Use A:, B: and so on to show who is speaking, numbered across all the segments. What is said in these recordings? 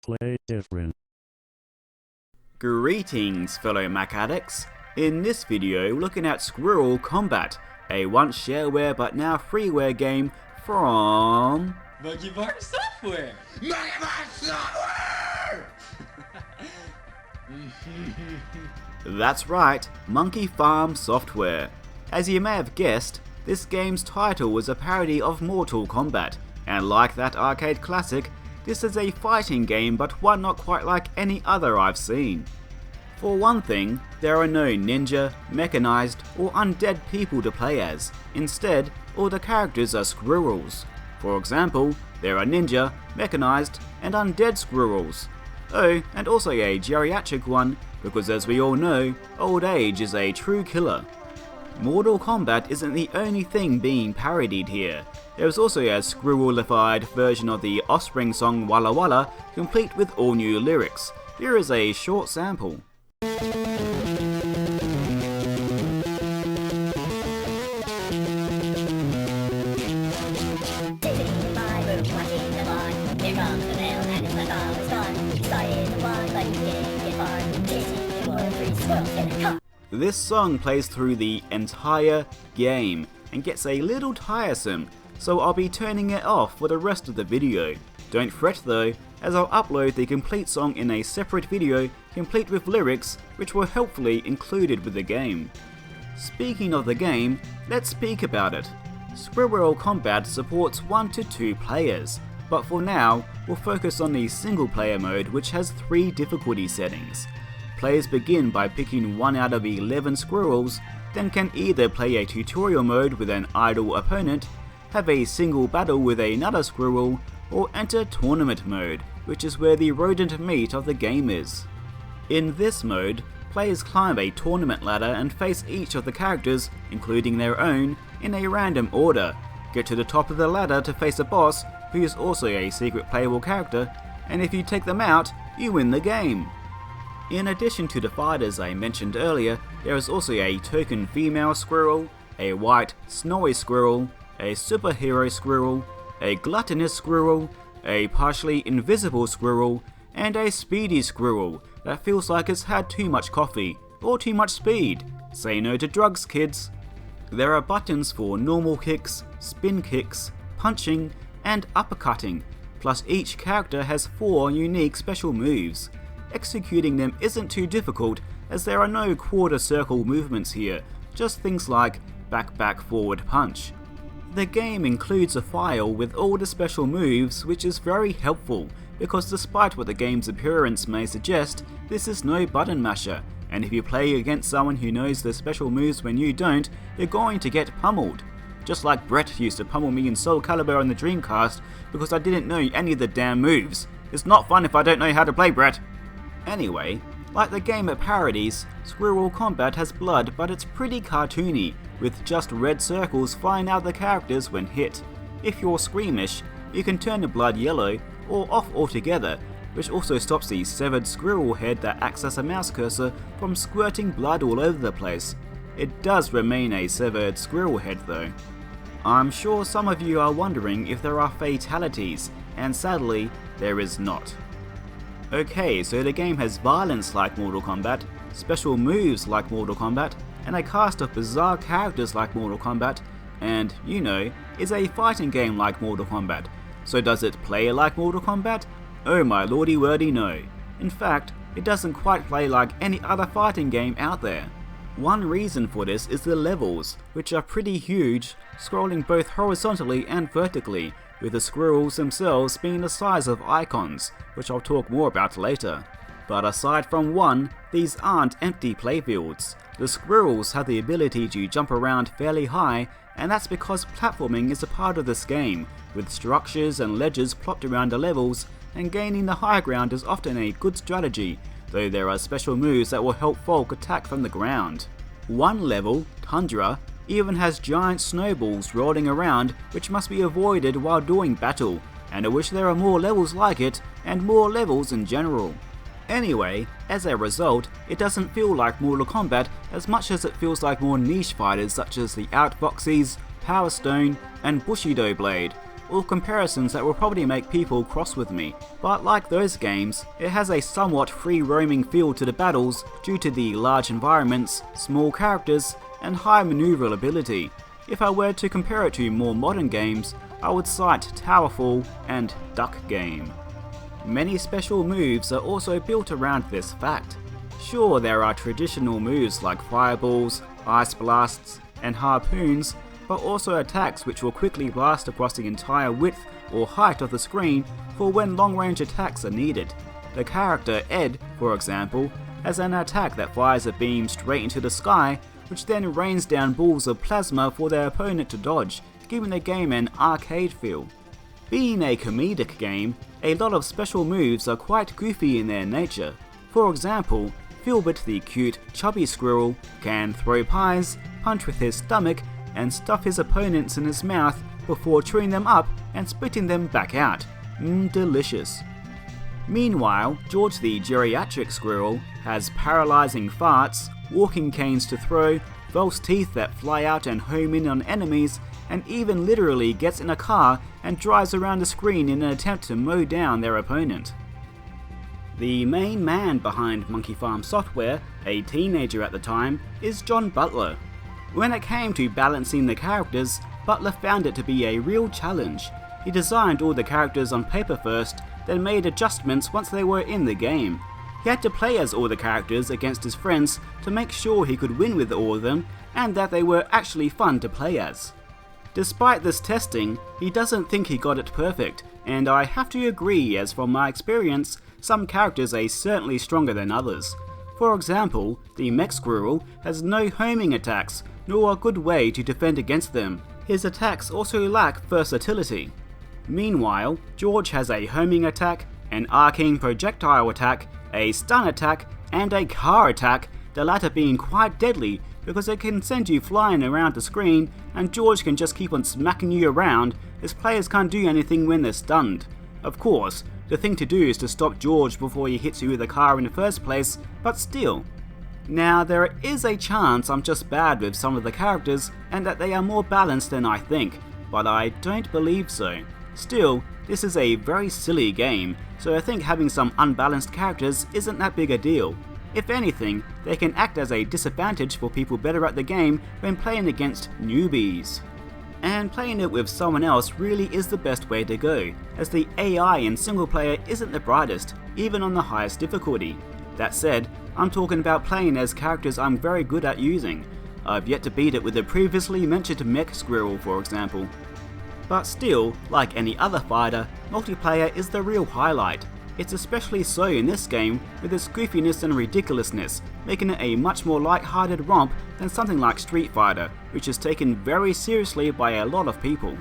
A: Play different.
B: Greetings fellow Mac addicts. In this video we're looking at Squirrel Kombat, a once shareware but now freeware game from
C: Monkey Bar Software!
D: Monkey Bar Software!
B: That's right, Monkey Farm Software. As you may have guessed, this game's title was a parody of Mortal Kombat, and like that arcade classic, this is a fighting game but one not quite like any other I've seen. For one thing, there are no ninja, mechanized or undead people to play as. Instead, all the characters are squirrels. For example, there are ninja, mechanized and undead squirrels. Oh, and also a geriatric one, because as we all know, old age is a true killer. Mortal Kombat isn't the only thing being parodied here. There is also a squirrelified version of the Offspring song Walla Walla, complete with all new lyrics. Here is a short sample. This song plays through the entire game and gets a little tiresome, so I'll be turning it off for the rest of the video. Don't fret though, as I'll upload the complete song in a separate video complete with lyrics which were helpfully included with the game. Speaking of the game, let's speak about it. Squirrel Kombat supports 1 to 2 players, but for now we'll focus on the single player mode, which has 3 difficulty settings. Players begin by picking 1 out of 11 squirrels, then can either play a tutorial mode with an idle opponent, have a single battle with another squirrel, or enter tournament mode, which is where the rodent meat of the game is. In this mode, players climb a tournament ladder and face each of the characters, including their own, in a random order, get to the top of the ladder to face a boss who is also a secret playable character, and if you take them out, you win the game. In addition to the fighters I mentioned earlier, there is also a token female squirrel, a white snowy squirrel, a superhero squirrel, a gluttonous squirrel, a partially invisible squirrel, and a speedy squirrel that feels like it's had too much coffee, or too much speed. Say no to drugs, kids. There are buttons for normal kicks, spin kicks, punching, and uppercutting, plus each character has 4 unique special moves. Executing them isn't too difficult, as there are no quarter circle movements here, just things like back forward punch. The game includes a file with all the special moves, which is very helpful, because despite what the game's appearance may suggest, this is no button masher, and if you play against someone who knows the special moves when you don't, you're going to get pummeled. Just like Brett used to pummel me in Soul Calibur on the Dreamcast because I didn't know any of the damn moves. It's not fun if I don't know how to play, Brett. Anyway, like the game it parodies, Squirrel Kombat has blood, but it's pretty cartoony, with just red circles flying out of the characters when hit. If you're squeamish, you can turn the blood yellow or off altogether, which also stops the severed squirrel head that acts as a mouse cursor from squirting blood all over the place. It does remain a severed squirrel head though. I'm sure some of you are wondering if there are fatalities, and sadly, there is not. Okay, so the game has violence like Mortal Kombat, special moves like Mortal Kombat, and a cast of bizarre characters like Mortal Kombat, and, you know, is a fighting game like Mortal Kombat. So does it play like Mortal Kombat? Oh my lordy wordy no. In fact, it doesn't quite play like any other fighting game out there. One reason for this is the levels, which are pretty huge, scrolling both horizontally and vertically, with the squirrels themselves being the size of icons, which I'll talk more about later. But aside from one, these aren't empty playfields. The squirrels have the ability to jump around fairly high, and that's because platforming is a part of this game, with structures and ledges plopped around the levels, and gaining the high ground is often a good strategy, though there are special moves that will help folk attack from the ground. One level, Tundra, even has giant snowballs rolling around which must be avoided while doing battle, and I wish there are more levels like it, and more levels in general. Anyway, as a result, it doesn't feel like Mortal Kombat as much as it feels like more niche fighters such as the Outfoxies, Power Stone, and Bushido Blade, all comparisons that will probably make people cross with me, but like those games, it has a somewhat free-roaming feel to the battles due to the large environments, small characters, and high maneuverability. If I were to compare it to more modern games, I would cite Towerfall and Duck Game. Many special moves are also built around this fact. Sure, there are traditional moves like fireballs, ice blasts, and harpoons, but also attacks which will quickly blast across the entire width or height of the screen for when long-range attacks are needed. The character Ed, for example, has an attack that fires a beam straight into the sky, which then rains down balls of plasma for their opponent to dodge, giving the game an arcade feel. Being a comedic game, a lot of special moves are quite goofy in their nature. For example, Filbert the cute, chubby squirrel can throw pies, punch with his stomach, and stuff his opponents in his mouth before chewing them up and spitting them back out. Delicious. Meanwhile, George the geriatric squirrel has paralyzing farts, walking canes to throw, false teeth that fly out and home in on enemies, and even literally gets in a car and drives around the screen in an attempt to mow down their opponent. The main man behind Monkey Farm Software, a teenager at the time, is John Butler. When it came to balancing the characters, Butler found it to be a real challenge. He designed all the characters on paper first, then made adjustments once they were in the game. He had to play as all the characters against his friends to make sure he could win with all of them, and that they were actually fun to play as. Despite this testing, he doesn't think he got it perfect, and I have to agree, as from my experience, some characters are certainly stronger than others. For example, the mech squirrel has no homing attacks, nor a good way to defend against them. His attacks also lack versatility. Meanwhile, George has a homing attack, an arcane projectile attack, a stun attack, and a car attack, the latter being quite deadly because it can send you flying around the screen, and George can just keep on smacking you around as players can't do anything when they're stunned. Of course, the thing to do is to stop George before he hits you with a car in the first place, but still. Now, there is a chance I'm just bad with some of the characters and that they are more balanced than I think, but I don't believe so. Still, this is a very silly game, so I think having some unbalanced characters isn't that big a deal. If anything, they can act as a disadvantage for people better at the game when playing against newbies. And playing it with someone else really is the best way to go, as the AI in single player isn't the brightest, even on the highest difficulty. That said, I'm talking about playing as characters I'm very good at using. I've yet to beat it with the previously mentioned mech squirrel, for example. But still, like any other fighter, multiplayer is the real highlight. It's especially so in this game with its goofiness and ridiculousness, making it a much more light-hearted romp than something like Street Fighter, which is taken very seriously by a lot of people.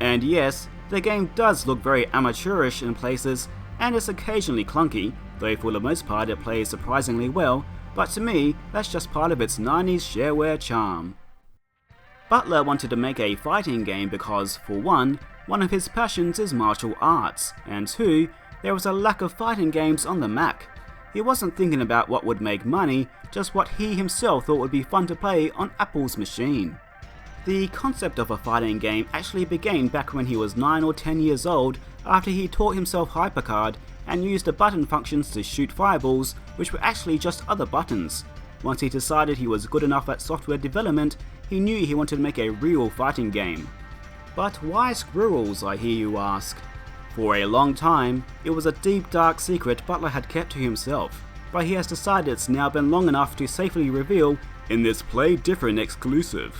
B: And yes, the game does look very amateurish in places, and it's occasionally clunky, though for the most part it plays surprisingly well, but to me, that's just part of its 90s shareware charm. Butler wanted to make a fighting game because, for one of his passions is martial arts, and two, there was a lack of fighting games on the Mac. He wasn't thinking about what would make money, just what he himself thought would be fun to play on Apple's machine. The concept of a fighting game actually began back when he was 9 or 10 years old, after he taught himself HyperCard and used the button functions to shoot fireballs, which were actually just other buttons. Once he decided he was good enough at software development, he knew he wanted to make a real fighting game. But why squirrels, I hear you ask? For a long time, it was a deep dark secret Butler had kept to himself, but he has decided it's now been long enough to safely reveal in this Play Different exclusive.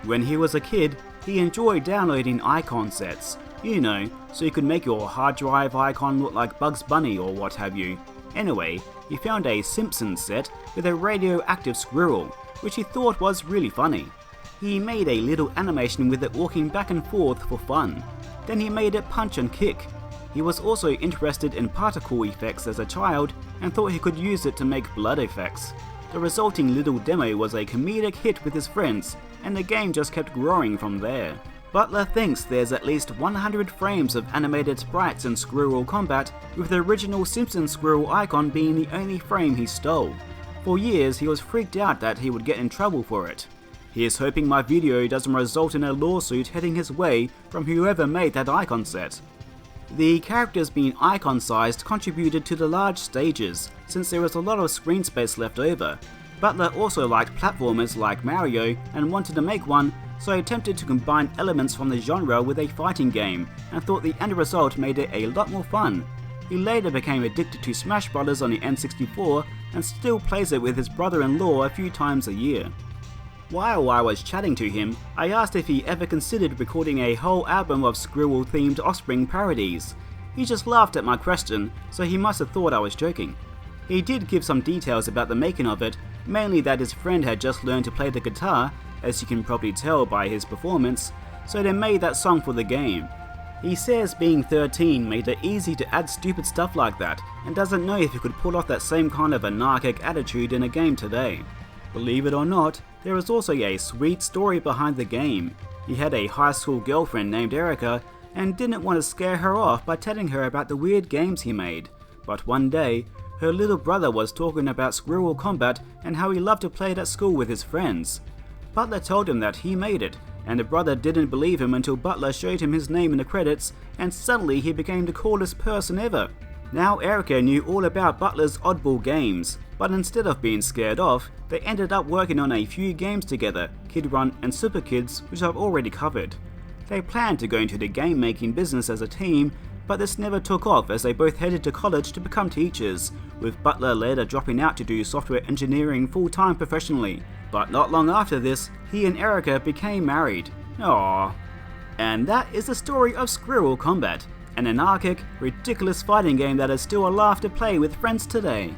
B: When he was a kid, he enjoyed downloading icon sets, you know, so you could make your hard drive icon look like Bugs Bunny or what have you. Anyway, he found a Simpsons set with a radioactive squirrel, which he thought was really funny. He made a little animation with it walking back and forth for fun. Then he made it punch and kick. He was also interested in particle effects as a child and thought he could use it to make blood effects. The resulting little demo was a comedic hit with his friends, and the game just kept growing from there. Butler thinks there's at least 100 frames of animated sprites in Squirrel Kombat, with the original Simpsons squirrel icon being the only frame he stole. For years he was freaked out that he would get in trouble for it. He is hoping my video doesn't result in a lawsuit heading his way from whoever made that icon set. The characters being icon sized contributed to the large stages, since there was a lot of screen space left over. Butler also liked platformers like Mario and wanted to make one, so he attempted to combine elements from the genre with a fighting game, and thought the end result made it a lot more fun. He later became addicted to Smash Bros on the N64 and still plays it with his brother-in-law a few times a year. While I was chatting to him, I asked if he ever considered recording a whole album of Squirrel-themed Offspring parodies. He just laughed at my question, so he must have thought I was joking. He did give some details about the making of it, mainly that his friend had just learned to play the guitar, as you can probably tell by his performance, so they made that song for the game. He says being 13 made it easy to add stupid stuff like that, and doesn't know if he could pull off that same kind of anarchic attitude in a game today. Believe it or not, there is also a sweet story behind the game. He had a high school girlfriend named Erica, and didn't want to scare her off by telling her about the weird games he made. But one day, her little brother was talking about Squirrel Kombat and how he loved to play it at school with his friends. Butler told him that he made it, and the brother didn't believe him until Butler showed him his name in the credits, and suddenly he became the coolest person ever. Now Erica knew all about Butler's oddball games, but instead of being scared off, they ended up working on a few games together, Kid Run and Super Kids, which I've already covered. They planned to go into the game making business as a team, but this never took off as they both headed to college to become teachers, with Butler later dropping out to do software engineering full-time professionally. But not long after this, he and Erica became married. Aww. And that is the story of Squirrel Kombat, an anarchic, ridiculous fighting game that is still a laugh to play with friends today.